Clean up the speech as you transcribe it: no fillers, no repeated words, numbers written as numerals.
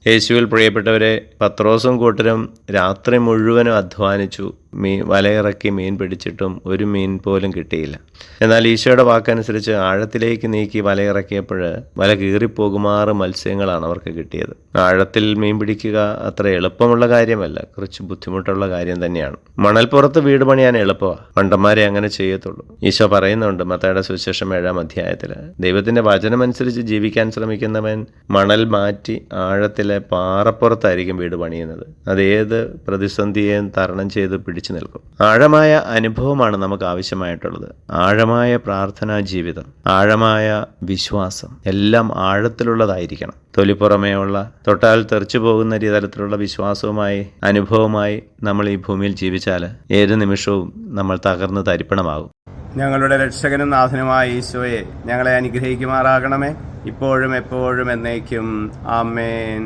യേശുവിൽ പ്രിയപ്പെട്ടവരെ, പത്രോസും കൂട്ടരും രാത്രി മുഴുവനും അധ്വാനിച്ചു, വലയിറക്കി മീൻ പിടിച്ചിട്ടും ഒരു മീൻ പോലും കിട്ടിയില്ല. എന്നാൽ ഈശോയുടെ വാക്കനുസരിച്ച് ആഴത്തിലേക്ക് നീക്കി വലയിറക്കിയപ്പോൾ വല കീറിപ്പോകുമാറ് മത്സ്യങ്ങളാണ് അവർക്ക് കിട്ടിയത്. ആഴത്തിൽ മീൻ പിടിക്കുക അത്ര എളുപ്പമുള്ള കാര്യമല്ല, കുറച്ച് ബുദ്ധിമുട്ടുള്ള കാര്യം തന്നെയാണ്. മണൽപ്പുറത്ത് വീട് പണിയാൻ എളുപ്പമാണ്, മണ്ടന്മാരെ അങ്ങനെ ചെയ്യത്തുള്ളൂ. ഈശോ പറയുന്നുണ്ട് മത്തായിയുടെ സുവിശേഷം 7-ാം അധ്യായത്തിൽ, ദൈവത്തിന്റെ വചനമനുസരിച്ച് ജീവിക്കാൻ ശ്രമിക്കുന്നവൻ മണൽ മാറ്റി ആഴത്തിലെ പാറപ്പുറത്തായിരിക്കും വീട് പണിയുന്നത്. അതേത് പ്രതിസന്ധിയെയും തരണം ചെയ്ത് പിടിച്ചു നിൽക്കും. ആഴമായ അനുഭവമാണ് നമുക്ക് ആവശ്യമായിട്ടുള്ളത്. ആഴമായ പ്രാർത്ഥനാ ജീവിതം, ആഴമായ വിശ്വാസം എല്ലാം ആഴത്തിലുള്ളതായിരിക്കണം. തൊലിപ്പുറമേയുള്ള തൊട്ടാൽ തെറിച്ചു പോകുന്ന തരത്തിലുള്ള വിശ്വാസവുമായി അനുഭവമായി നമ്മൾ ഈ ഭൂമിയിൽ ജീവിച്ചാൽ ഏത് നിമിഷവും നമ്മൾ തകർന്ന് തരിപ്പണമാകും. ഞങ്ങളുടെ രക്ഷകനും നാഥനുമായ ഈശോയെ, ഞങ്ങളെ അനുഗ്രഹിക്കുമാറാകണമേ, ഇപ്പോഴും എപ്പോഴും എന്നേക്കും. ആമേൻ.